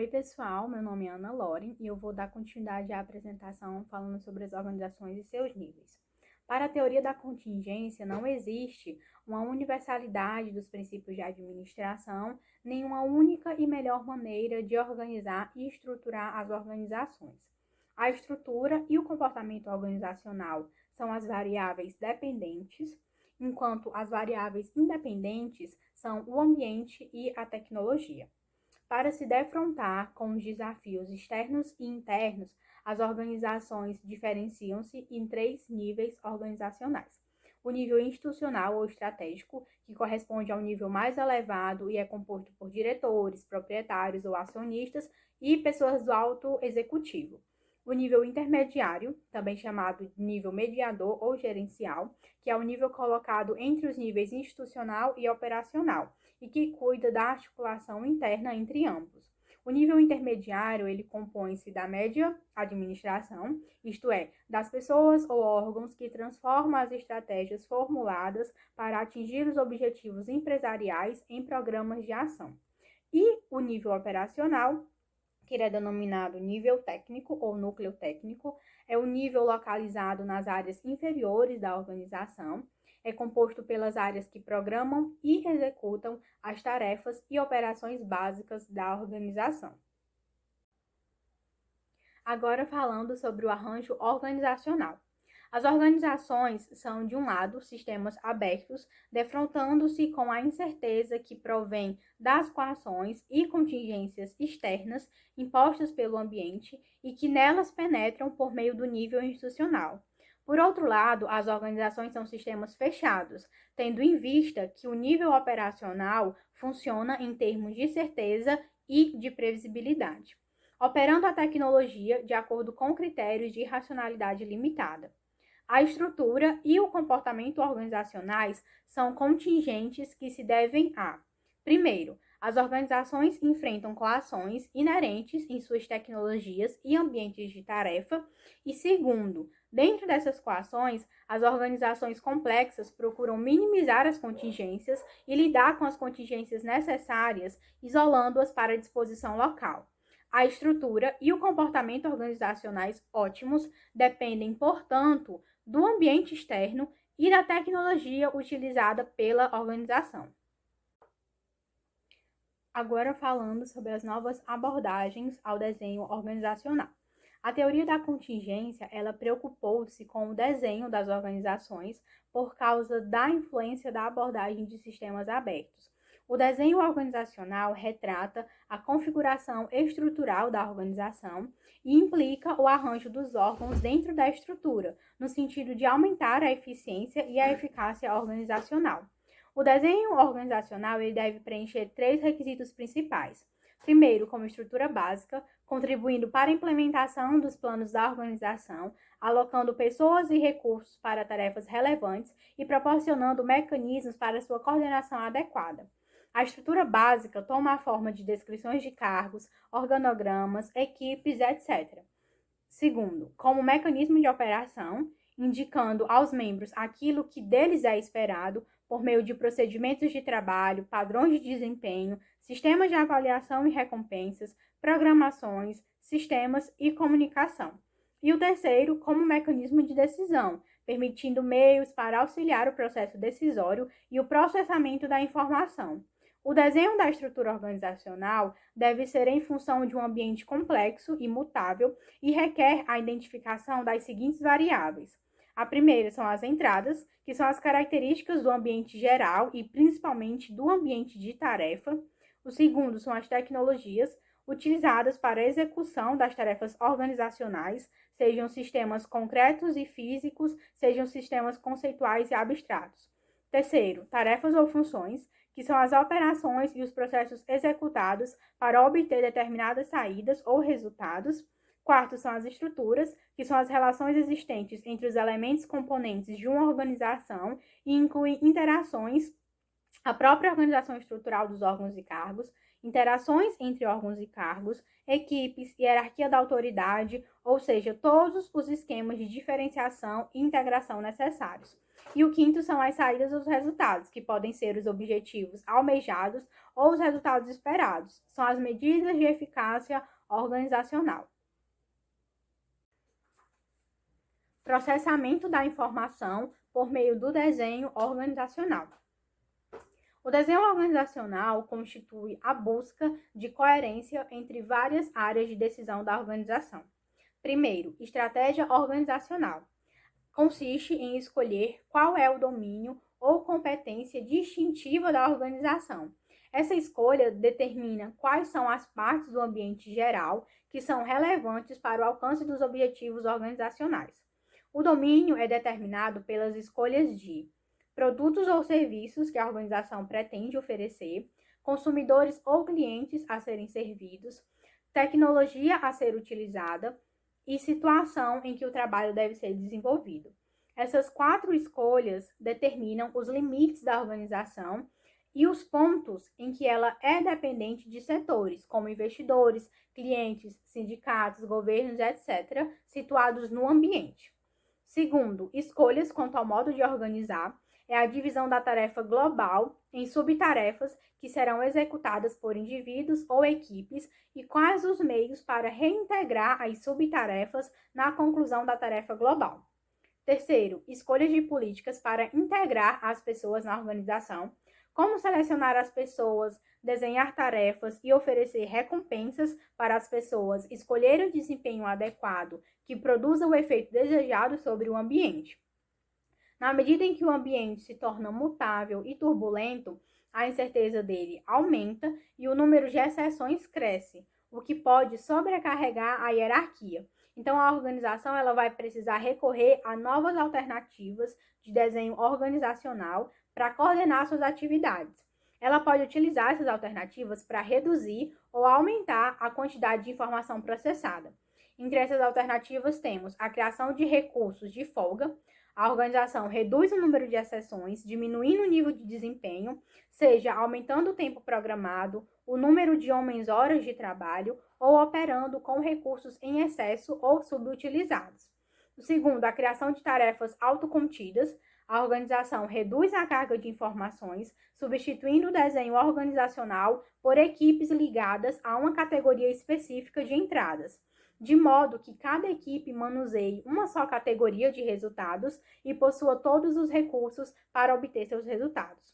Oi, pessoal, meu nome é Ana Loren e eu vou dar continuidade à apresentação falando sobre as organizações e seus níveis. Para a teoria da contingência, não existe uma universalidade dos princípios de administração, nem uma única e melhor maneira de organizar e estruturar as organizações. A estrutura e o comportamento organizacional são as variáveis dependentes, enquanto as variáveis independentes são o ambiente e a tecnologia. Para se defrontar com os desafios externos e internos, as organizações diferenciam-se em três níveis organizacionais. O nível institucional ou estratégico, que corresponde ao nível mais elevado e é composto por diretores, proprietários ou acionistas e pessoas do alto executivo. O nível intermediário, também chamado de nível mediador ou gerencial, que é o nível colocado entre os níveis institucional e operacional, e que cuida da articulação interna entre ambos. O nível intermediário, ele compõe-se da média administração, isto é, das pessoas ou órgãos que transformam as estratégias formuladas para atingir os objetivos empresariais em programas de ação. E o nível operacional, que é denominado nível técnico ou núcleo técnico, é o nível localizado nas áreas inferiores da organização, é composto pelas áreas que programam e executam as tarefas e operações básicas da organização. Agora falando sobre o arranjo organizacional. As organizações são, de um lado, sistemas abertos, defrontando-se com a incerteza que provém das coações e contingências externas impostas pelo ambiente e que nelas penetram por meio do nível institucional. Por outro lado, as organizações são sistemas fechados, tendo em vista que o nível operacional funciona em termos de certeza e de previsibilidade, operando a tecnologia de acordo com critérios de racionalidade limitada. A estrutura e o comportamento organizacionais são contingentes que se devem a: primeiro, as organizações enfrentam coações inerentes em suas tecnologias e ambientes de tarefa, e segundo, dentro dessas coações, as organizações complexas procuram minimizar as contingências e lidar com as contingências necessárias, isolando-as para a disposição local. A estrutura e o comportamento organizacionais ótimos dependem, portanto, do ambiente externo e da tecnologia utilizada pela organização. Agora falando sobre as novas abordagens ao desenho organizacional. A teoria da contingência, ela preocupou-se com o desenho das organizações por causa da influência da abordagem de sistemas abertos. O desenho organizacional retrata a configuração estrutural da organização e implica o arranjo dos órgãos dentro da estrutura, no sentido de aumentar a eficiência e a eficácia organizacional. O desenho organizacional ele deve preencher três requisitos principais. Primeiro, como estrutura básica, contribuindo para a implementação dos planos da organização, alocando pessoas e recursos para tarefas relevantes e proporcionando mecanismos para sua coordenação adequada. A estrutura básica toma a forma de descrições de cargos, organogramas, equipes, etc. Segundo, como mecanismo de operação, indicando aos membros aquilo que deles é esperado por meio de procedimentos de trabalho, padrões de desempenho, sistemas de avaliação e recompensas, programações, sistemas e comunicação. E o terceiro, como mecanismo de decisão, permitindo meios para auxiliar o processo decisório e o processamento da informação. O desenho da estrutura organizacional deve ser em função de um ambiente complexo e mutável e requer a identificação das seguintes variáveis. A primeira são as entradas, que são as características do ambiente geral e principalmente do ambiente de tarefa. O segundo são as tecnologias utilizadas para a execução das tarefas organizacionais, sejam sistemas concretos e físicos, sejam sistemas conceituais e abstratos. Terceiro, tarefas ou funções, que são as operações e os processos executados para obter determinadas saídas ou resultados. Quarto, são as estruturas, que são as relações existentes entre os elementos componentes de uma organização e incluem interações, a própria organização estrutural dos órgãos e cargos. interações entre órgãos e cargos, equipes, hierarquia da autoridade, ou seja, todos os esquemas de diferenciação e integração necessários. E o quinto são as saídas dos resultados, que podem ser os objetivos almejados ou os resultados esperados. São as medidas de eficácia organizacional. Processamento da informação por meio do desenho organizacional. O desenho organizacional constitui a busca de coerência entre várias áreas de decisão da organização. Primeiro, estratégia organizacional. Consiste em escolher qual é o domínio ou competência distintiva da organização. Essa escolha determina quais são as partes do ambiente geral que são relevantes para o alcance dos objetivos organizacionais. O domínio é determinado pelas escolhas de produtos ou serviços que a organização pretende oferecer, consumidores ou clientes a serem servidos, tecnologia a ser utilizada e situação em que o trabalho deve ser desenvolvido. Essas 4 escolhas determinam os limites da organização e os pontos em que ela é dependente de setores, como investidores, clientes, sindicatos, governos, etc., situados no ambiente. Segundo, escolhas quanto ao modo de organizar é a divisão da tarefa global em subtarefas que serão executadas por indivíduos ou equipes e quais os meios para reintegrar as subtarefas na conclusão da tarefa global. Terceiro, escolhas de políticas para integrar as pessoas na organização, como selecionar as pessoas, desenhar tarefas e oferecer recompensas para as pessoas escolherem o desempenho adequado que produza o efeito desejado sobre o ambiente. Na medida em que o ambiente se torna mutável e turbulento, a incerteza dele aumenta e o número de exceções cresce, o que pode sobrecarregar a hierarquia. Então, a organização ela vai precisar recorrer a novas alternativas de desenho organizacional para coordenar suas atividades. Ela pode utilizar essas alternativas para reduzir ou aumentar a quantidade de informação processada. Entre essas alternativas temos a criação de recursos de folga. A organização reduz o número de exceções, diminuindo o nível de desempenho, seja aumentando o tempo programado, o número de homens-horas de trabalho ou operando com recursos em excesso ou subutilizados. O segundo, a criação de tarefas autocontidas. A organização reduz a carga de informações, substituindo o desenho organizacional por equipes ligadas a uma categoria específica de entradas, de modo que cada equipe manuseie uma só categoria de resultados e possua todos os recursos para obter seus resultados.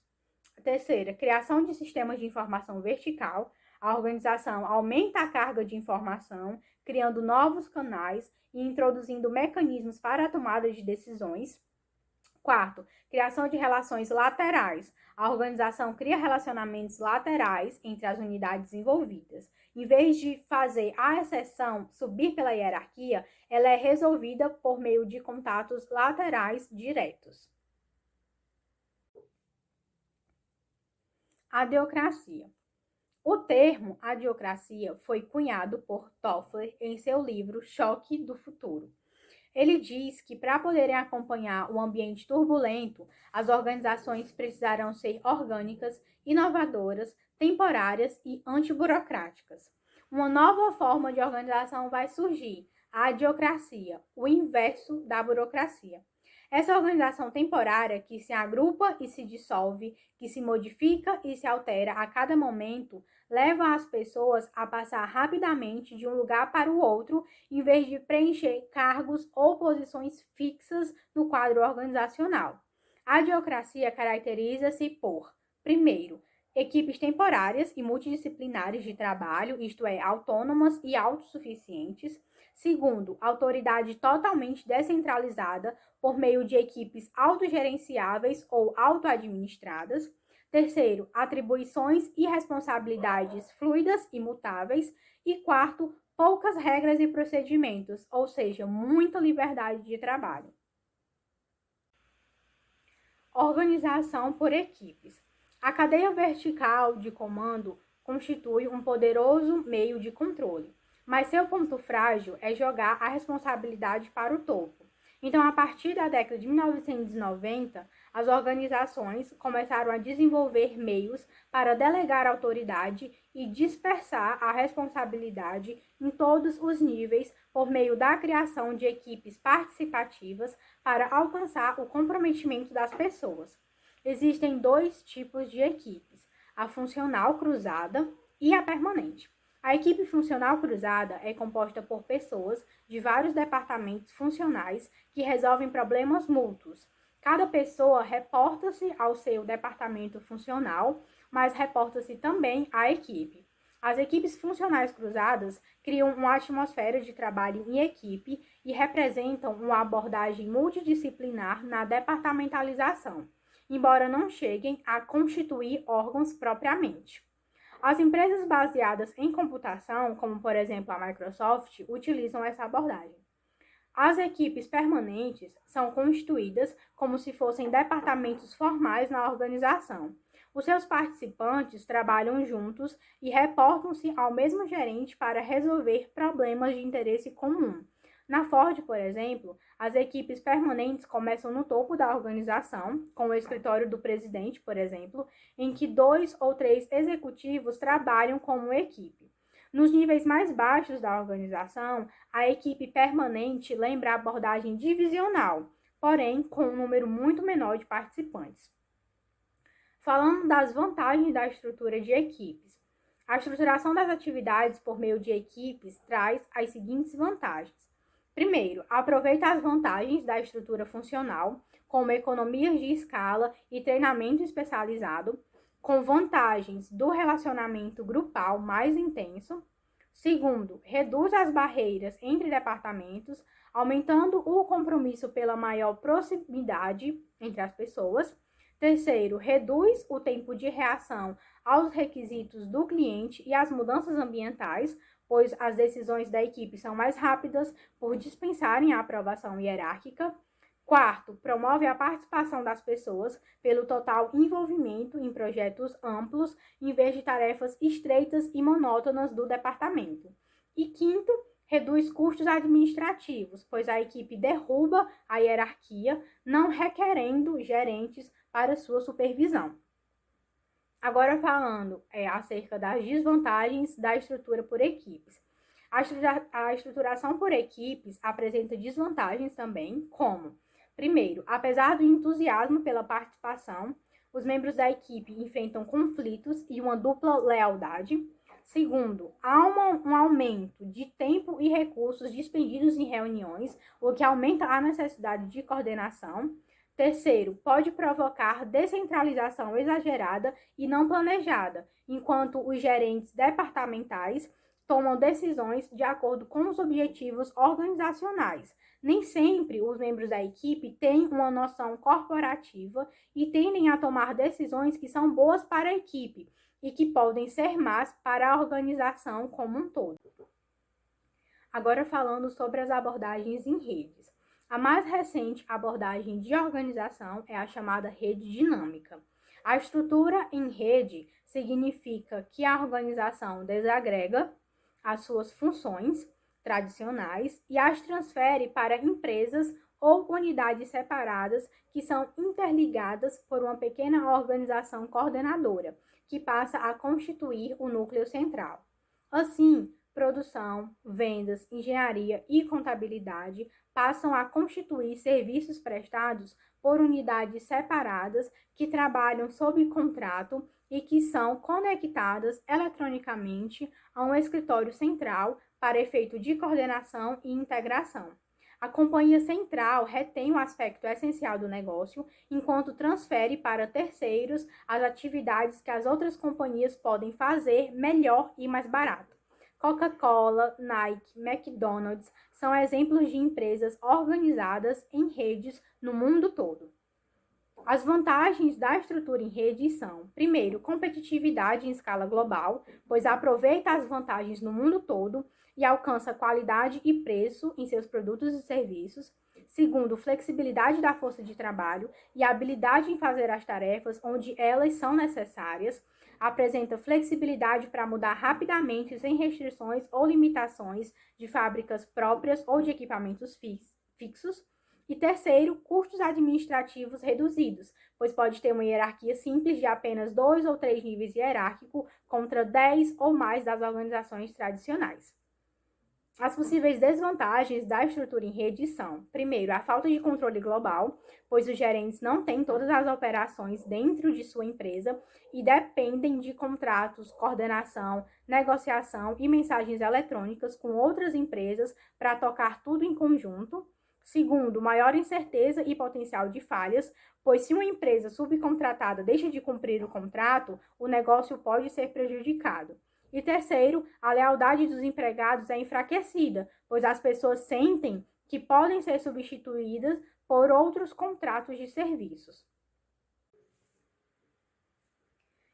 Terceira, criação de sistemas de informação vertical. A organização aumenta a carga de informação, criando novos canais e introduzindo mecanismos para a tomada de decisões. Quarto, criação de relações laterais. A organização cria relacionamentos laterais entre as unidades envolvidas. Em vez de fazer a exceção subir pela hierarquia, ela é resolvida por meio de contatos laterais diretos. Adiocracia. O termo adiocracia foi cunhado por Toffler em seu livro Choque do Futuro. Ele diz que para poderem acompanhar o ambiente turbulento, as organizações precisarão ser orgânicas, inovadoras, temporárias e antiburocráticas. Uma nova forma de organização vai surgir, a adiocracia, o inverso da burocracia. Essa organização temporária que se agrupa e se dissolve, que se modifica e se altera a cada momento, leva as pessoas a passar rapidamente de um lugar para o outro, em vez de preencher cargos ou posições fixas no quadro organizacional. A adiocracia caracteriza-se por, primeiro, equipes temporárias e multidisciplinares de trabalho, isto é, autônomas e autossuficientes. Segundo, autoridade totalmente descentralizada por meio de equipes autogerenciáveis ou autoadministradas. Terceiro, atribuições e responsabilidades fluidas e mutáveis. E quarto, poucas regras e procedimentos, ou seja, muita liberdade de trabalho. Organização por equipes. A cadeia vertical de comando constitui um poderoso meio de controle, mas seu ponto frágil é jogar a responsabilidade para o topo. Então, a partir da década de 1990, as organizações começaram a desenvolver meios para delegar autoridade e dispersar a responsabilidade em todos os níveis por meio da criação de equipes participativas para alcançar o comprometimento das pessoas. Existem dois tipos de equipes: a funcional cruzada e a permanente. A equipe funcional cruzada é composta por pessoas de vários departamentos funcionais que resolvem problemas mútuos. Cada pessoa reporta-se ao seu departamento funcional, mas reporta-se também à equipe. As equipes funcionais cruzadas criam uma atmosfera de trabalho em equipe e representam uma abordagem multidisciplinar na departamentalização, embora não cheguem a constituir órgãos propriamente. As empresas baseadas em computação, como por exemplo a Microsoft, utilizam essa abordagem. As equipes permanentes são constituídas como se fossem departamentos formais na organização. Os seus participantes trabalham juntos e reportam-se ao mesmo gerente para resolver problemas de interesse comum. Na Ford, por exemplo, as equipes permanentes começam no topo da organização, com o escritório do presidente, por exemplo, em que 2 ou 3 executivos trabalham como equipe. Nos níveis mais baixos da organização, a equipe permanente lembra a abordagem divisional, porém com um número muito menor de participantes. Falando das vantagens da estrutura de equipes. A estruturação das atividades por meio de equipes traz as seguintes vantagens. Primeiro, aproveita as vantagens da estrutura funcional, como economias de escala e treinamento especializado, com vantagens do relacionamento grupal mais intenso. Segundo, reduz as barreiras entre departamentos, aumentando o compromisso pela maior proximidade entre as pessoas. Terceiro, reduz o tempo de reação aos requisitos do cliente e às mudanças ambientais, pois as decisões da equipe são mais rápidas por dispensarem a aprovação hierárquica. Quarto, promove a participação das pessoas pelo total envolvimento em projetos amplos, em vez de tarefas estreitas e monótonas do departamento. E quinto, reduz custos administrativos, pois a equipe derruba a hierarquia, não requerendo gerentes para sua supervisão. Agora falando acerca das desvantagens da estrutura por equipes. A estruturação por equipes apresenta desvantagens também, como: primeiro, apesar do entusiasmo pela participação, os membros da equipe enfrentam conflitos e uma dupla lealdade. Segundo, há um aumento de tempo e recursos despendidos em reuniões, o que aumenta a necessidade de coordenação. Terceiro, pode provocar descentralização exagerada e não planejada, enquanto os gerentes departamentais tomam decisões de acordo com os objetivos organizacionais. Nem sempre os membros da equipe têm uma noção corporativa e tendem a tomar decisões que são boas para a equipe e que podem ser más para a organização como um todo. Agora falando sobre as abordagens em redes. A mais recente abordagem de organização é a chamada rede dinâmica. A estrutura em rede significa que a organização desagrega as suas funções tradicionais e as transfere para empresas ou unidades separadas que são interligadas por uma pequena organização coordenadora, que passa a constituir o núcleo central. Assim, produção, vendas, engenharia e contabilidade passam a constituir serviços prestados por unidades separadas que trabalham sob contrato e que são conectadas eletronicamente a um escritório central para efeito de coordenação e integração. A companhia central retém o aspecto essencial do negócio, enquanto transfere para terceiros as atividades que as outras companhias podem fazer melhor e mais barato. Coca-Cola, Nike, McDonald's são exemplos de empresas organizadas em redes no mundo todo. As vantagens da estrutura em rede são: primeiro, competitividade em escala global, pois aproveita as vantagens no mundo todo e alcança qualidade e preço em seus produtos e serviços. Segundo, flexibilidade da força de trabalho e habilidade em fazer as tarefas onde elas são necessárias. Apresenta flexibilidade para mudar rapidamente sem restrições ou limitações de fábricas próprias ou de equipamentos fixos. E terceiro, custos administrativos reduzidos, pois pode ter uma hierarquia simples de apenas 2 ou 3 níveis hierárquicos contra 10 ou mais das organizações tradicionais. As possíveis desvantagens da estrutura em rede são, primeiro, a falta de controle global, pois os gerentes não têm todas as operações dentro de sua empresa e dependem de contratos, coordenação, negociação e mensagens eletrônicas com outras empresas para tocar tudo em conjunto. Segundo, maior incerteza e potencial de falhas, pois se uma empresa subcontratada deixa de cumprir o contrato, o negócio pode ser prejudicado. E terceiro, a lealdade dos empregados é enfraquecida, pois as pessoas sentem que podem ser substituídas por outros contratos de serviços.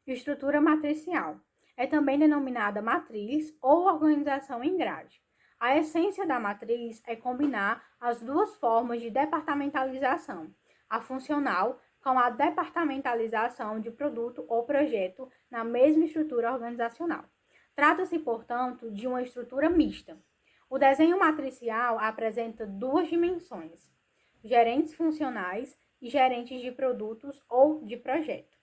Estrutura matricial. É também denominada matriz ou organização em grade. A essência da matriz é combinar as duas formas de departamentalização, a funcional com a departamentalização de produto ou projeto na mesma estrutura organizacional. Trata-se, portanto, de uma estrutura mista. O desenho matricial apresenta duas dimensões: gerentes funcionais e gerentes de produtos ou de projeto.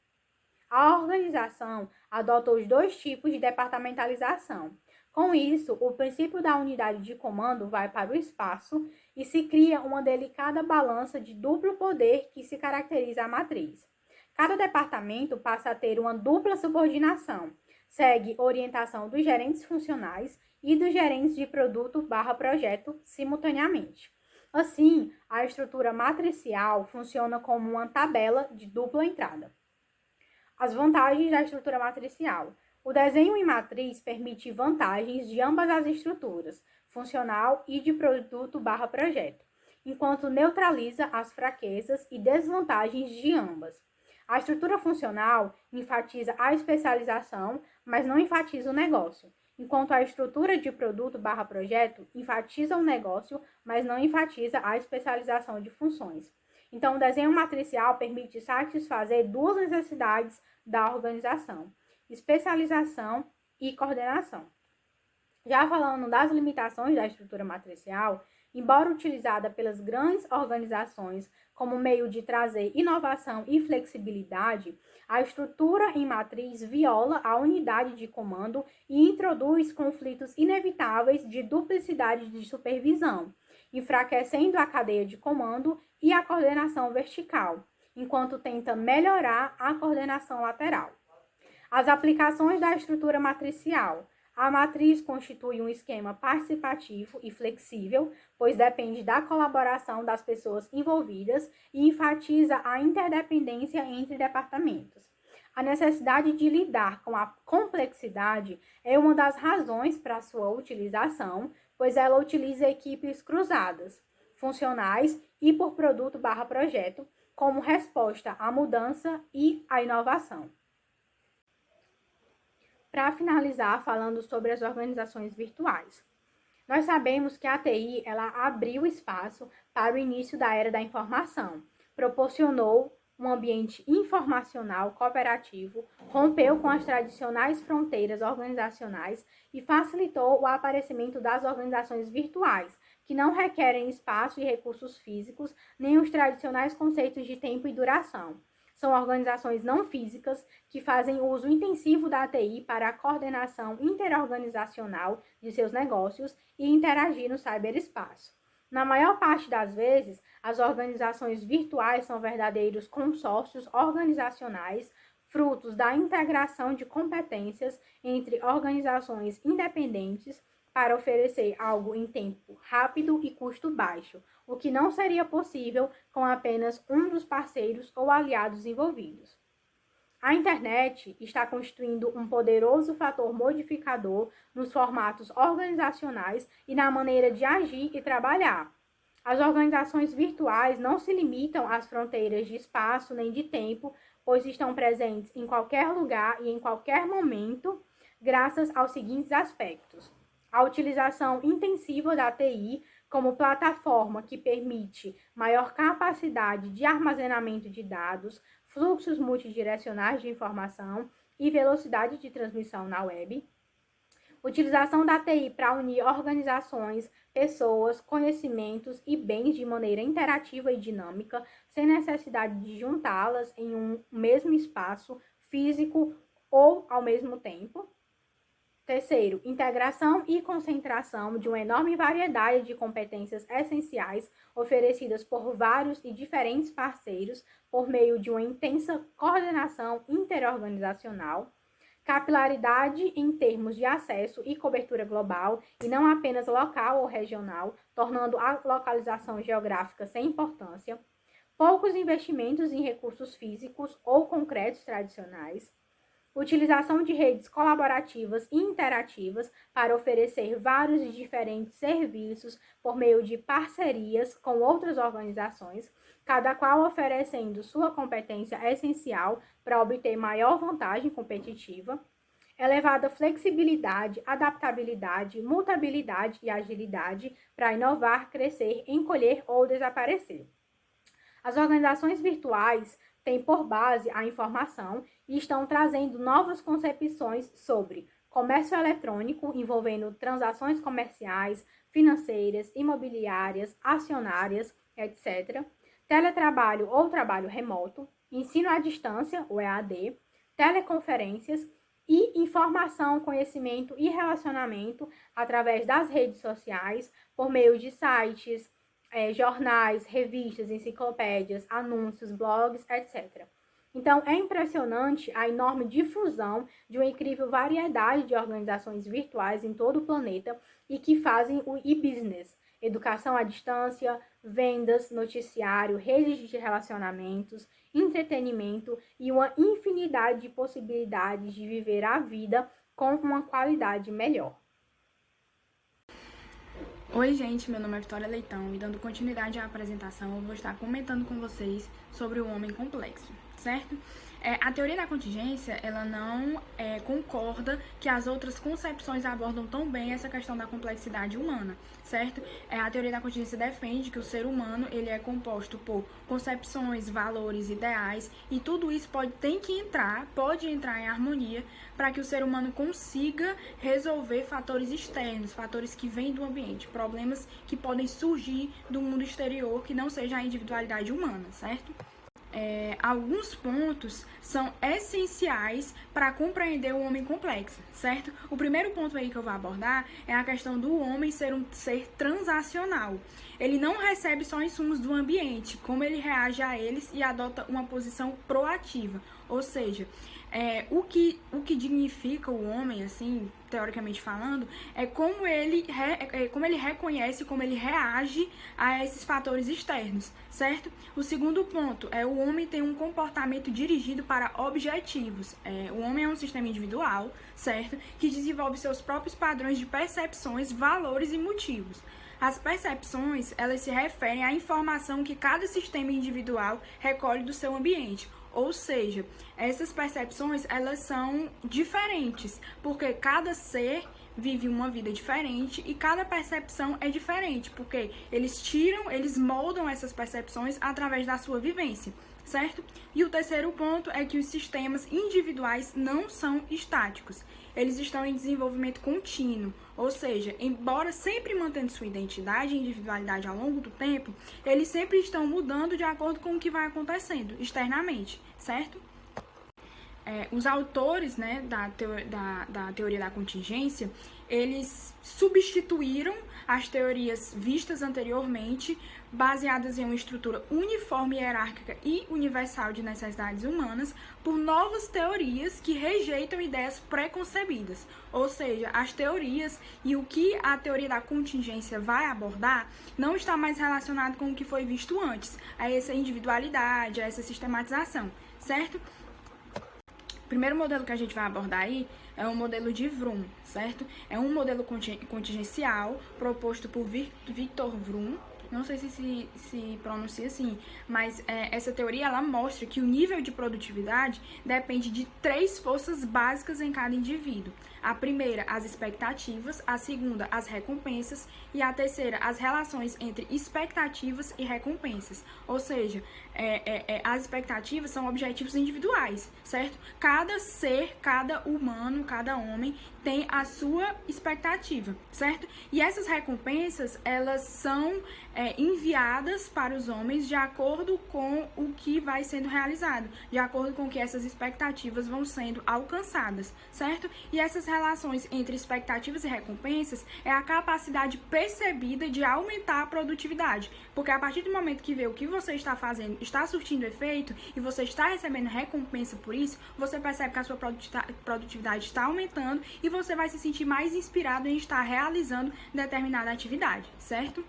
A organização adota os dois tipos de departamentalização. Com isso, o princípio da unidade de comando vai para o espaço e se cria uma delicada balança de duplo poder que se caracteriza a matriz. Cada departamento passa a ter uma dupla subordinação. Segue orientação dos gerentes funcionais e dos gerentes de produto/projeto simultaneamente. Assim, a estrutura matricial funciona como uma tabela de dupla entrada. As vantagens da estrutura matricial. O desenho em matriz permite vantagens de ambas as estruturas, funcional e de produto/projeto, enquanto neutraliza as fraquezas e desvantagens de ambas. A estrutura funcional enfatiza a especialização, mas não enfatiza o negócio, enquanto a estrutura de produto/projeto enfatiza o negócio, mas não enfatiza a especialização de funções. Então, o desenho matricial permite satisfazer duas necessidades da organização: especialização e coordenação. Já falando das limitações da estrutura matricial, embora utilizada pelas grandes organizações como meio de trazer inovação e flexibilidade, a estrutura em matriz viola a unidade de comando e introduz conflitos inevitáveis de duplicidade de supervisão, enfraquecendo a cadeia de comando e a coordenação vertical, enquanto tenta melhorar a coordenação lateral. As aplicações da estrutura matricial. A matriz constitui um esquema participativo e flexível, pois depende da colaboração das pessoas envolvidas e enfatiza a interdependência entre departamentos. A necessidade de lidar com a complexidade é uma das razões para sua utilização, pois ela utiliza equipes cruzadas, funcionais e por produto/projeto, como resposta à mudança e à inovação. Para finalizar, falando sobre as organizações virtuais. Nós sabemos que a TI ela abriu espaço para o início da era da informação, proporcionou um ambiente informacional cooperativo, rompeu com as tradicionais fronteiras organizacionais e facilitou o aparecimento das organizações virtuais, que não requerem espaço e recursos físicos, nem os tradicionais conceitos de tempo e duração. São organizações não físicas que fazem uso intensivo da TI para a coordenação interorganizacional de seus negócios e interagir no ciberespaço. Na maior parte das vezes, as organizações virtuais são verdadeiros consórcios organizacionais, frutos da integração de competências entre organizações independentes para oferecer algo em tempo rápido e custo baixo, o que não seria possível com apenas um dos parceiros ou aliados envolvidos. A internet está constituindo um poderoso fator modificador nos formatos organizacionais e na maneira de agir e trabalhar. As organizações virtuais não se limitam às fronteiras de espaço nem de tempo, pois estão presentes em qualquer lugar e em qualquer momento, graças aos seguintes aspectos: a utilização intensiva da TI como plataforma que permite maior capacidade de armazenamento de dados, fluxos multidirecionais de informação e velocidade de transmissão na web. Utilização da TI para unir organizações, pessoas, conhecimentos e bens de maneira interativa e dinâmica, sem necessidade de juntá-las em um mesmo espaço físico ou ao mesmo tempo. Terceiro, integração e concentração de uma enorme variedade de competências essenciais oferecidas por vários e diferentes parceiros por meio de uma intensa coordenação interorganizacional. Capilaridade em termos de acesso e cobertura global e não apenas local ou regional, tornando a localização geográfica sem importância. Poucos investimentos em recursos físicos ou concretos tradicionais. Utilização de redes colaborativas e interativas para oferecer vários e diferentes serviços por meio de parcerias com outras organizações, cada qual oferecendo sua competência essencial para obter maior vantagem competitiva. Elevada flexibilidade, adaptabilidade, mutabilidade e agilidade para inovar, crescer, encolher ou desaparecer. As organizações virtuais têm por base a informação e estão trazendo novas concepções sobre comércio eletrônico, envolvendo transações comerciais, financeiras, imobiliárias, acionárias, etc. Teletrabalho ou trabalho remoto, ensino à distância, o EAD, teleconferências e informação, conhecimento e relacionamento através das redes sociais, por meio de sites, jornais, revistas, enciclopédias, anúncios, blogs, etc. Então, é impressionante a enorme difusão de uma incrível variedade de organizações virtuais em todo o planeta e que fazem o e-business, educação à distância, vendas, noticiário, redes de relacionamentos, entretenimento e uma infinidade de possibilidades de viver a vida com uma qualidade melhor. Oi gente, meu nome é Vitória Leitão e dando continuidade à apresentação eu vou estar comentando com vocês sobre o homem complexo, certo? A teoria da contingência, ela não concorda que as outras concepções abordam tão bem essa questão da complexidade humana, certo? A teoria da contingência defende que o ser humano ele é composto por concepções, valores, ideais e tudo isso pode entrar em harmonia para que o ser humano consiga resolver fatores externos, fatores que vêm do ambiente, problemas que podem surgir do mundo exterior que não seja a individualidade humana, certo? Alguns pontos são essenciais para compreender o homem complexo, certo? O primeiro ponto aí que eu vou abordar é a questão do homem ser um ser transacional. Ele não recebe só insumos do ambiente, como ele reage a eles e adota uma posição proativa, ou seja, o que dignifica o homem, assim, teoricamente falando, é como ele reconhece, como ele reage a esses fatores externos, certo? O segundo ponto é o homem tem um comportamento dirigido para objetivos. O homem é um sistema individual, certo? Que desenvolve seus próprios padrões de percepções, valores e motivos. As percepções, elas se referem à informação que cada sistema individual recolhe do seu ambiente. Ou seja, essas percepções, elas são diferentes, porque cada ser vive uma vida diferente e cada percepção é diferente, porque eles moldam essas percepções através da sua vivência, certo? E o terceiro ponto é que os sistemas individuais não são estáticos, eles estão em desenvolvimento contínuo, ou seja, embora sempre mantendo sua identidade e individualidade ao longo do tempo, eles sempre estão mudando de acordo com o que vai acontecendo externamente, certo? Os autores, né, da teoria da contingência, eles substituíram as teorias vistas anteriormente, baseadas em uma estrutura uniforme, hierárquica e universal de necessidades humanas, por novas teorias que rejeitam ideias preconcebidas. Ou seja, as teorias e o que a teoria da contingência vai abordar não está mais relacionado com o que foi visto antes, a essa individualidade, a essa sistematização, certo? O primeiro modelo que a gente vai abordar aí é o modelo de Vroom, certo? É um modelo contingencial proposto por Victor Vroom. Não sei se pronuncia assim, mas essa teoria ela mostra que o nível de produtividade depende de 3 forças básicas em cada indivíduo. A primeira, as expectativas, a segunda, as recompensas e a terceira, as relações entre expectativas e recompensas. Ou seja, as expectativas são objetivos individuais, certo? Cada ser, cada humano, cada homem tem a sua expectativa, certo? E essas recompensas, elas são enviadas para os homens de acordo com o que vai sendo realizado, de acordo com que essas expectativas vão sendo alcançadas, certo? E essas relações entre expectativas e recompensas é a capacidade percebida de aumentar a produtividade, porque a partir do momento que vê o que você está fazendo está surtindo efeito e você está recebendo recompensa por isso, você percebe que a sua produtividade está aumentando e você vai se sentir mais inspirado em estar realizando determinada atividade, certo?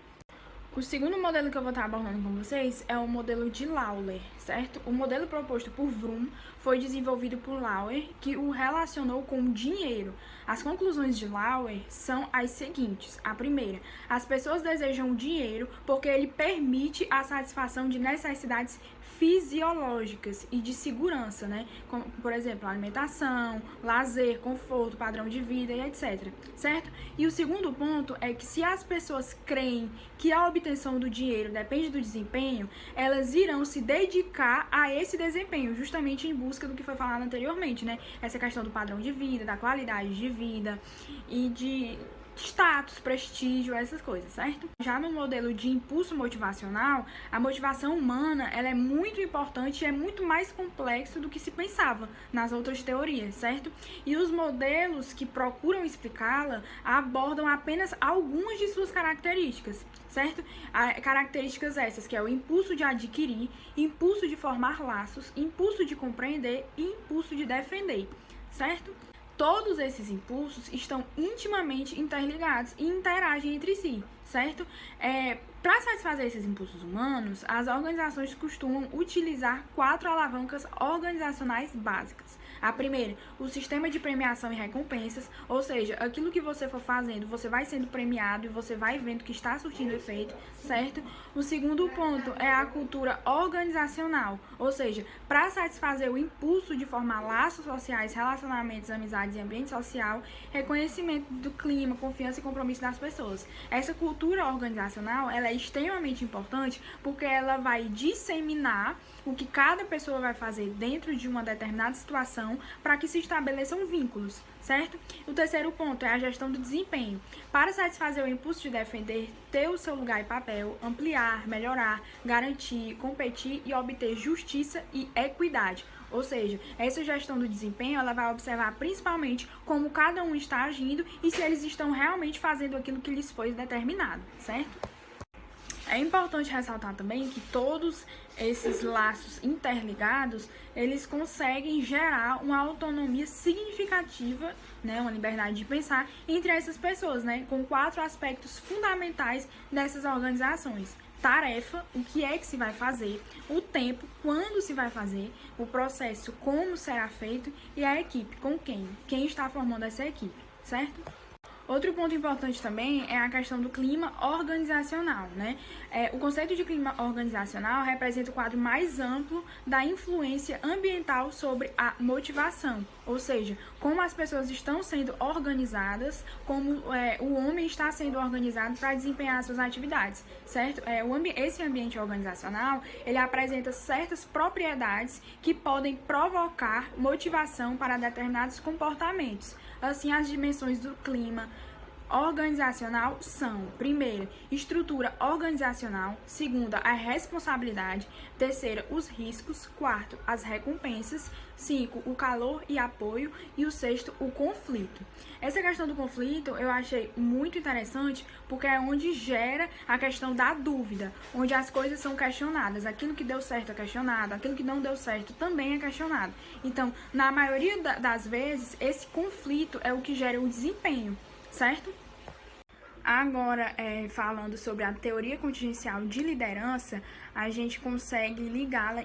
O segundo modelo que eu vou estar abordando com vocês é o modelo de Lawler, certo? O modelo proposto por Vroom foi desenvolvido por Lawler, que o relacionou com o dinheiro. As conclusões de Lawler são as seguintes. A primeira, as pessoas desejam dinheiro porque ele permite a satisfação de necessidades fisiológicas e de segurança, né? Como, por exemplo, alimentação, lazer, conforto, padrão de vida e etc, certo? E o segundo ponto é que se as pessoas creem que a obtenção do dinheiro depende do desempenho, elas irão se dedicar a esse desempenho, justamente em busca do que foi falado anteriormente, né? Essa questão do padrão de vida, da qualidade de vida e de status, prestígio, essas coisas, certo? Já no modelo de impulso motivacional, a motivação humana, ela é muito importante e é muito mais complexo do que se pensava nas outras teorias, certo? E os modelos que procuram explicá-la abordam apenas algumas de suas características, certo? Características essas, que é o impulso de adquirir, impulso de formar laços, impulso de compreender e impulso de defender, certo? Todos esses impulsos estão intimamente interligados e interagem entre si, certo? Para satisfazer esses impulsos humanos, as organizações costumam utilizar 4 alavancas organizacionais básicas. A primeira, o sistema de premiação e recompensas, ou seja, aquilo que você for fazendo, você vai sendo premiado e você vai vendo que está surtindo efeito, certo? O segundo ponto é a cultura organizacional, ou seja, para satisfazer o impulso de formar laços sociais, relacionamentos, amizades e ambiente social, reconhecimento do clima, confiança e compromisso das pessoas. Essa cultura organizacional, ela é extremamente importante porque ela vai disseminar o que cada pessoa vai fazer dentro de uma determinada situação para que se estabeleçam vínculos, certo? O terceiro ponto é a gestão do desempenho. Para satisfazer o impulso de defender, ter o seu lugar e papel, ampliar, melhorar, garantir, competir e obter justiça e equidade. Ou seja, essa gestão do desempenho, ela vai observar principalmente como cada um está agindo e se eles estão realmente fazendo aquilo que lhes foi determinado, certo? É importante ressaltar também que todos esses laços interligados, eles conseguem gerar uma autonomia significativa, né, uma liberdade de pensar entre essas pessoas, né, com 4 aspectos fundamentais dessas organizações. Tarefa, o que é que se vai fazer, o tempo, quando se vai fazer, o processo, como será feito e a equipe, com quem está formando essa equipe, certo? Outro ponto importante também é a questão do clima organizacional, né? O conceito de clima organizacional representa o quadro mais amplo da influência ambiental sobre a motivação, ou seja, como as pessoas estão sendo organizadas, como o homem está sendo organizado para desempenhar suas atividades, certo? Esse ambiente organizacional, ele apresenta certas propriedades que podem provocar motivação para determinados comportamentos. Assim, as dimensões do clima organizacional são: primeira, estrutura organizacional; segunda, a responsabilidade; terceira, os riscos; quarto, as recompensas; 5, o calor e apoio; e o sexto, o conflito. Essa questão do conflito eu achei muito interessante porque é onde gera a questão da dúvida, onde as coisas são questionadas, aquilo que deu certo é questionado, aquilo que não deu certo também é questionado. Então, na maioria das vezes, esse conflito é o que gera o desempenho, certo? Agora, falando sobre a teoria contingencial de liderança, a gente consegue ligá-la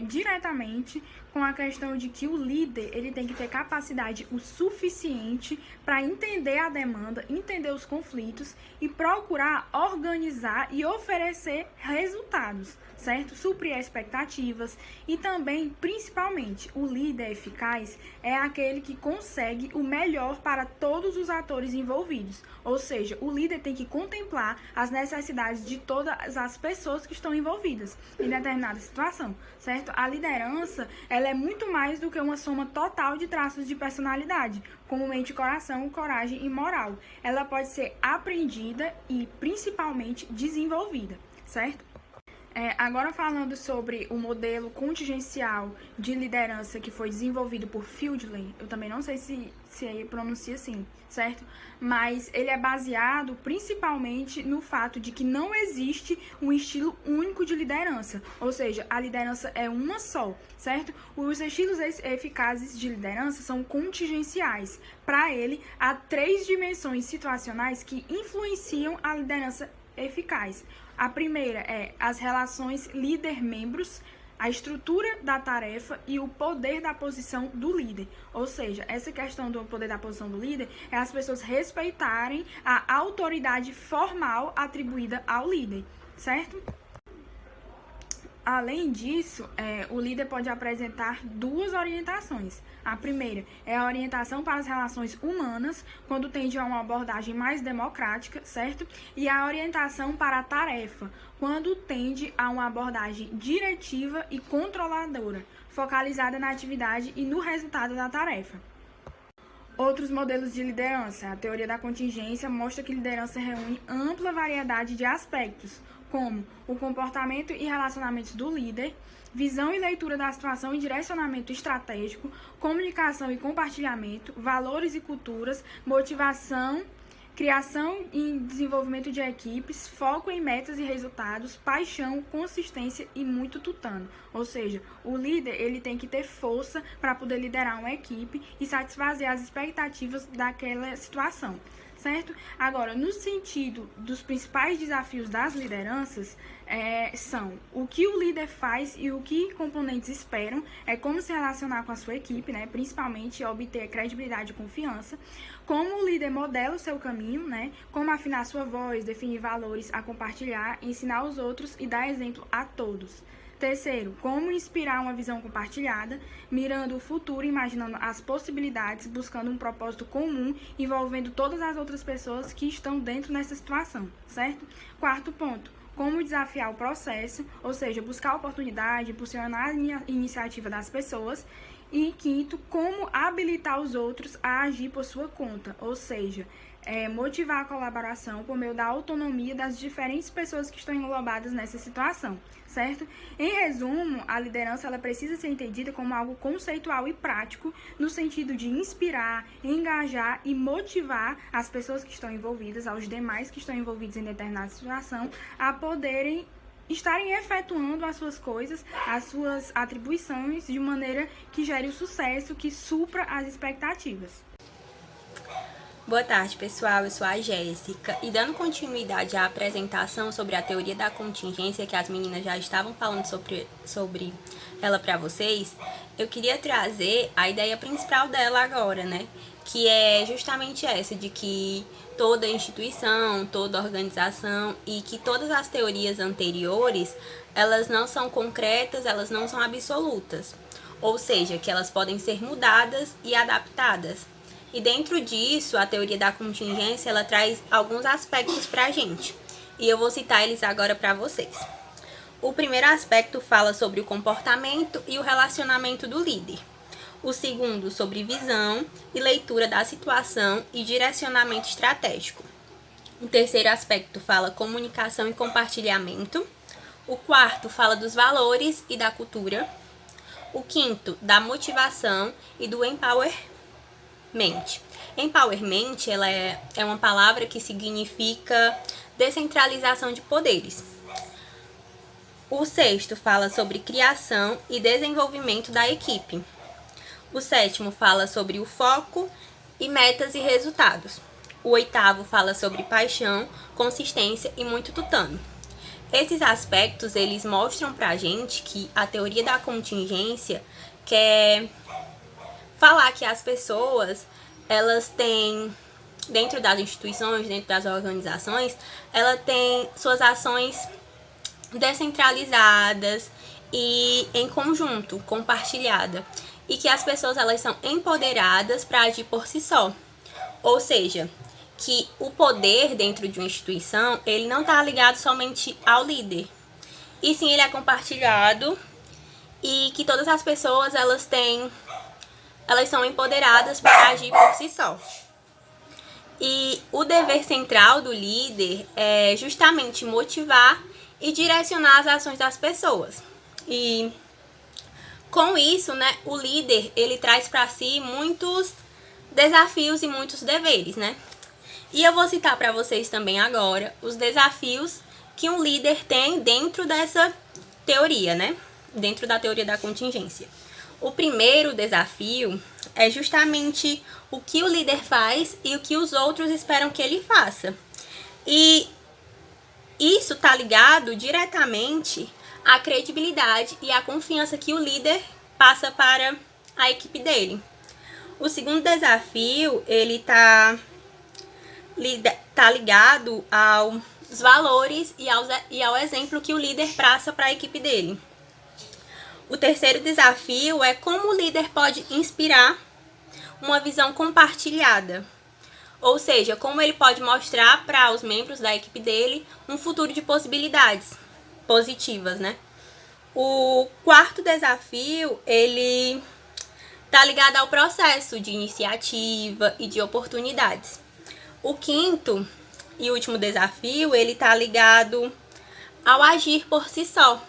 diretamente com a questão de que o líder, ele tem que ter capacidade o suficiente para entender a demanda, entender os conflitos e procurar organizar e oferecer resultados, certo? Suprir expectativas e também, principalmente, o líder eficaz é aquele que consegue o melhor para todos os atores envolvidos, ou seja, o líder tem que contemplar as necessidades de todas as pessoas que estão envolvidas em determinada situação, certo? A liderança, ela é muito mais do que uma soma total de traços de personalidade, como mente, coração, coragem e moral. Ela pode ser aprendida e, principalmente, desenvolvida, certo? Agora falando sobre o modelo contingencial de liderança que foi desenvolvido por Fielding, eu também não sei se pronuncia assim, certo? Mas ele é baseado principalmente no fato de que não existe um estilo único de liderança, ou seja, a liderança é uma só, certo? Os estilos eficazes de liderança são contingenciais. Para ele, há 3 dimensões situacionais que influenciam a liderança eficaz. A primeira é as relações líder-membros, a estrutura da tarefa e o poder da posição do líder. Ou seja, essa questão do poder da posição do líder é as pessoas respeitarem a autoridade formal atribuída ao líder, certo? Além disso, o líder pode apresentar 2 orientações. A primeira é a orientação para as relações humanas, quando tende a uma abordagem mais democrática, certo? E a orientação para a tarefa, quando tende a uma abordagem diretiva e controladora, focalizada na atividade e no resultado da tarefa. Outros modelos de liderança. A teoria da contingência mostra que liderança reúne ampla variedade de aspectos, como o comportamento e relacionamentos do líder, visão e leitura da situação e direcionamento estratégico, comunicação e compartilhamento, valores e culturas, motivação, criação e desenvolvimento de equipes, foco em metas e resultados, paixão, consistência e muito tutano. Ou seja, o líder ele tem que ter força para poder liderar uma equipe e satisfazer as expectativas daquela situação, certo? Agora, no sentido dos principais desafios das lideranças, são o que o líder faz e o que componentes esperam, como se relacionar com a sua equipe, né? Principalmente obter credibilidade e confiança, como o líder modela o seu caminho, né? Como afinar sua voz, definir valores a compartilhar, ensinar os outros e dar exemplo a todos. Terceiro, como inspirar uma visão compartilhada, mirando o futuro, imaginando as possibilidades, buscando um propósito comum, envolvendo todas as outras pessoas que estão dentro dessa situação, certo? Quarto ponto, como desafiar o processo, ou seja, buscar a oportunidade, impulsionar a iniciativa das pessoas. E quinto, como habilitar os outros a agir por sua conta, ou seja, motivar a colaboração por meio da autonomia das diferentes pessoas que estão englobadas nessa situação, certo? Em resumo, a liderança ela precisa ser entendida como algo conceitual e prático, no sentido de inspirar, engajar e motivar as pessoas que estão envolvidas, aos demais que estão envolvidos em determinada situação, a poderem estarem efetuando as suas coisas, as suas atribuições de maneira que gere o sucesso, que supra as expectativas. Boa tarde, pessoal. Eu sou a Jéssica e dando continuidade à apresentação sobre a teoria da contingência que as meninas já estavam falando sobre ela para vocês, eu queria trazer a ideia principal dela agora, né? Que é justamente essa, de que toda instituição, toda organização e que todas as teorias anteriores, elas não são concretas, elas não são absolutas. Ou seja, que elas podem ser mudadas e adaptadas. E dentro disso, a teoria da contingência, ela traz alguns aspectos para a gente. E eu vou citar eles agora para vocês. O primeiro aspecto fala sobre o comportamento e o relacionamento do líder. O segundo, sobre visão e leitura da situação e direcionamento estratégico. O terceiro aspecto fala comunicação e compartilhamento. O quarto fala dos valores e da cultura. O quinto, da motivação e do empowerment. Empowerment, ela é uma palavra que significa descentralização de poderes. O sexto fala sobre criação e desenvolvimento da equipe. O sétimo fala sobre o foco e metas e resultados. O oitavo fala sobre paixão, consistência e muito tutano. Esses aspectos, eles mostram pra gente que a teoria da contingência quer falar que as pessoas, elas têm, dentro das instituições, dentro das organizações, ela tem suas ações descentralizadas e em conjunto, compartilhada. E que as pessoas, elas são empoderadas para agir por si só. Ou seja, que o poder dentro de uma instituição, ele não está ligado somente ao líder. E sim, ele é compartilhado e que todas as pessoas elas são empoderadas para agir por si só. E o dever central do líder é justamente motivar e direcionar as ações das pessoas. E com isso, né, o líder ele traz para si muitos desafios e muitos deveres, né? E eu vou citar para vocês também agora os desafios que um líder tem dentro dessa teoria, né? Dentro da teoria da contingência. O primeiro desafio é justamente o que o líder faz e o que os outros esperam que ele faça. E isso está ligado diretamente à credibilidade e à confiança que o líder passa para a equipe dele. O segundo desafio, ele tá ligado aos valores e ao exemplo que o líder passa para a equipe dele. O terceiro desafio é como o líder pode inspirar uma visão compartilhada. Ou seja, como ele pode mostrar para os membros da equipe dele um futuro de possibilidades positivas, né? O quarto desafio, ele está ligado ao processo de iniciativa e de oportunidades. O quinto e último desafio, ele está ligado ao agir por si só.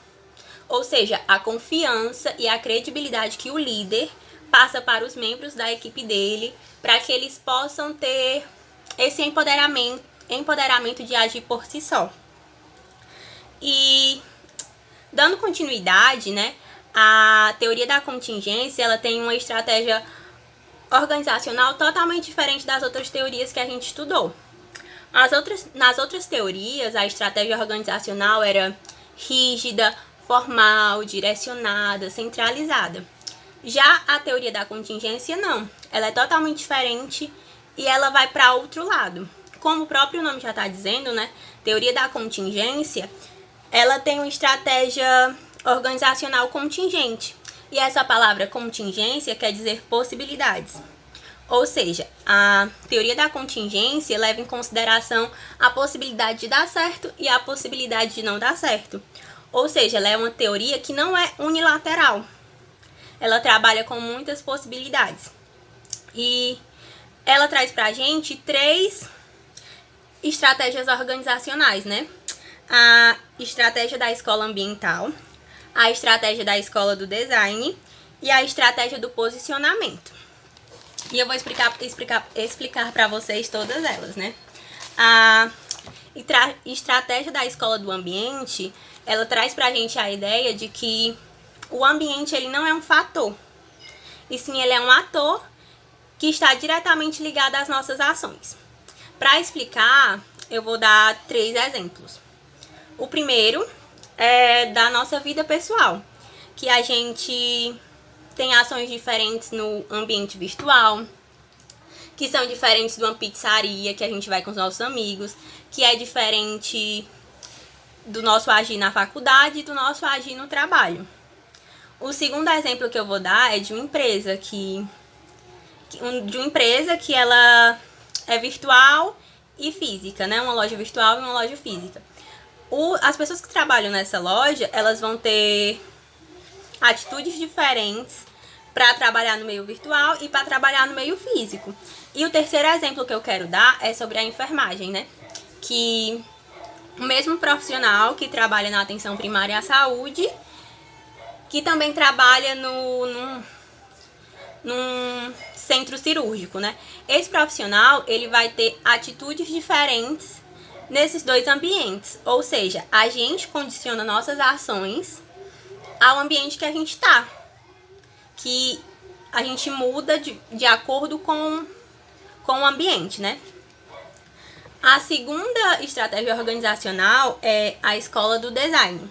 Ou seja, a confiança e a credibilidade que o líder passa para os membros da equipe dele, para que eles possam ter esse empoderamento de agir por si só. E dando continuidade, né, a teoria da contingência, ela tem uma estratégia organizacional totalmente diferente das outras teorias que a gente estudou. Nas outras teorias, a estratégia organizacional era rígida, formal, direcionada, centralizada. Já a teoria da contingência não, ela é totalmente diferente e ela vai para outro lado. Como o próprio nome já está dizendo, né, teoria da contingência, ela tem uma estratégia organizacional contingente. E essa palavra contingência quer dizer possibilidades. Ou seja, a teoria da contingência leva em consideração a possibilidade de dar certo e a possibilidade de não dar certo. Ou seja, ela é uma teoria que não é unilateral. Ela trabalha com muitas possibilidades. E ela traz pra gente 3 estratégias organizacionais, né? A estratégia da escola ambiental, a estratégia da escola do design e a estratégia do posicionamento. E eu vou explicar para vocês todas elas, né? A estratégia da escola do ambiente, ela traz pra gente a ideia de que o ambiente ele não é um fator, e sim ele é um ator que está diretamente ligado às nossas ações. Para explicar, eu vou dar 3 exemplos. O primeiro é da nossa vida pessoal, que a gente tem ações diferentes no ambiente virtual, que são diferentes de uma pizzaria que a gente vai com os nossos amigos, que é diferente do nosso agir na faculdade e do nosso agir no trabalho. O segundo exemplo que eu vou dar é de uma empresa que ela é virtual e física, né? Uma loja virtual e uma loja física. As pessoas que trabalham nessa loja, elas vão ter atitudes diferentes para trabalhar no meio virtual e para trabalhar no meio físico. E o terceiro exemplo que eu quero dar é sobre a enfermagem, né? Que o mesmo profissional que trabalha na atenção primária à saúde, que também trabalha num centro cirúrgico, né? Esse profissional, ele vai ter atitudes diferentes nesses 2 ambientes. Ou seja, a gente condiciona nossas ações ao ambiente que a gente está. Que a gente muda de acordo com o ambiente, né? A segunda estratégia organizacional é a escola do design.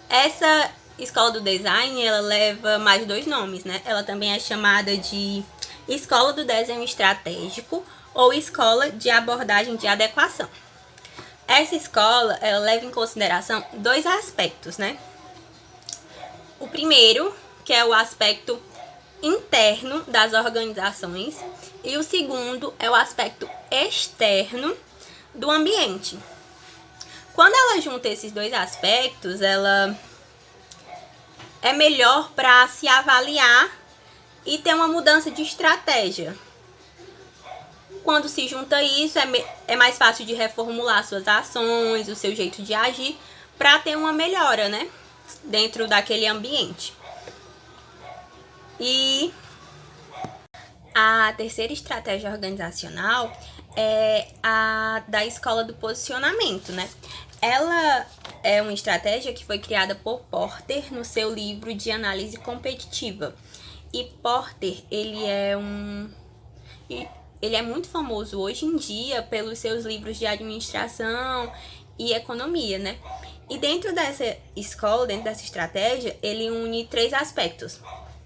Essa escola do design, ela leva mais 2 nomes, né? Ela também é chamada de escola do desenho estratégico ou escola de abordagem de adequação. Essa escola, ela leva em consideração 2 aspectos, né? O primeiro, que é o aspecto interno das organizações, e o segundo é o aspecto externo do ambiente. Quando ela junta esses 2 aspectos, ela é melhor para se avaliar e ter uma mudança de estratégia. Quando se junta isso, é mais fácil de reformular suas ações, o seu jeito de agir, para ter uma melhora, né, dentro daquele ambiente. E a terceira estratégia organizacional é a da escola do posicionamento, né? Ela é uma estratégia que foi criada por Porter no seu livro de análise competitiva. E Porter, ele é muito famoso hoje em dia pelos seus livros de administração e economia, né? E dentro dessa escola, dentro dessa estratégia, ele une 3 aspectos.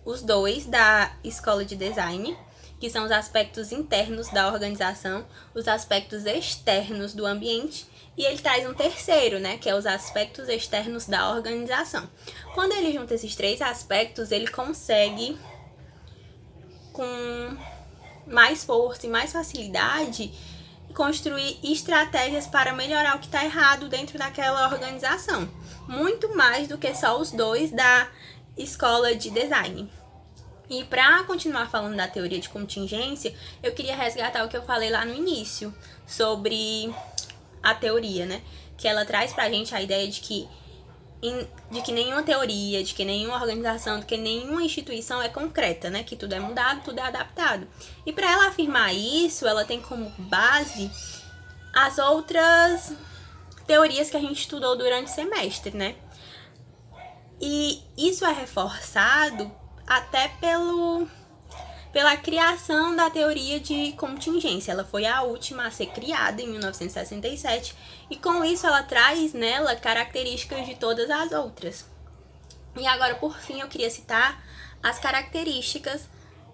Os 2 da escola de design, que são os aspectos internos da organização, os aspectos externos do ambiente, e ele traz um terceiro, né, que é os aspectos externos da organização. Quando ele junta esses 3 aspectos, ele consegue, com mais força e mais facilidade, construir estratégias para melhorar o que está errado dentro daquela organização. Muito mais do que só os 2 da escola de design. E para continuar falando da teoria de contingência, eu queria resgatar o que eu falei lá no início sobre a teoria, né? Que ela traz pra gente a ideia de que nenhuma teoria, de que nenhuma organização, de que nenhuma instituição é concreta, né? Que tudo é mudado, tudo é adaptado. E para ela afirmar isso, ela tem como base as outras teorias que a gente estudou durante o semestre, né? E isso é reforçado até pela criação da teoria de contingência. Ela foi a última a ser criada em 1967 e com isso ela traz nela características de todas as outras. E agora, por fim, eu queria citar as características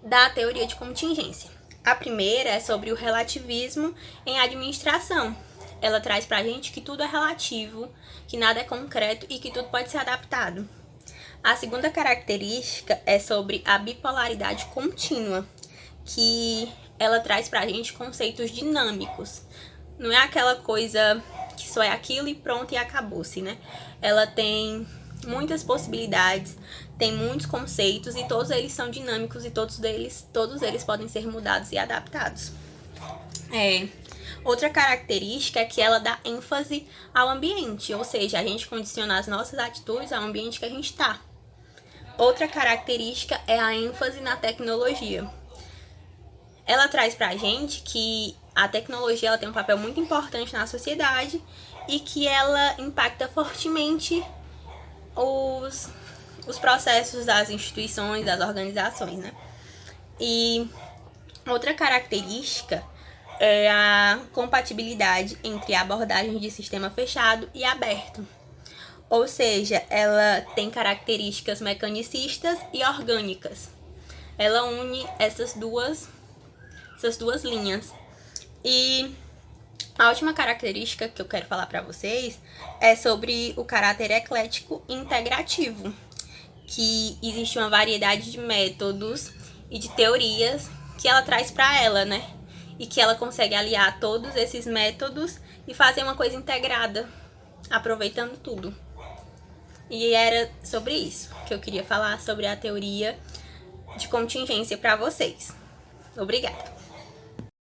da teoria de contingência. A primeira é sobre o relativismo em administração. Ela traz pra gente que tudo é relativo, que nada é concreto e que tudo pode ser adaptado. A segunda característica é sobre a bipolaridade contínua, que ela traz pra gente conceitos dinâmicos. Não é aquela coisa que só é aquilo e pronto e acabou-se, né? Ela tem muitas possibilidades, tem muitos conceitos e todos eles são dinâmicos e todos eles podem ser mudados e adaptados. Outra característica é que ela dá ênfase ao ambiente, ou seja, a gente condiciona as nossas atitudes ao ambiente que a gente está. Outra característica é a ênfase na tecnologia. Ela traz pra gente que a tecnologia ela tem um papel muito importante na sociedade e que ela impacta fortemente os processos das instituições, das organizações, né? E outra característica é a compatibilidade entre abordagens de sistema fechado e aberto. Ou seja, ela tem características mecanicistas e orgânicas. Ela une essas duas linhas. E a última característica que eu quero falar para vocês é sobre o caráter eclético e integrativo, que existe uma variedade de métodos e de teorias que ela traz para ela, né? E que ela consegue aliar todos esses métodos e fazer uma coisa integrada, aproveitando tudo. E era sobre isso que eu queria falar, sobre a teoria de contingência para vocês. Obrigada!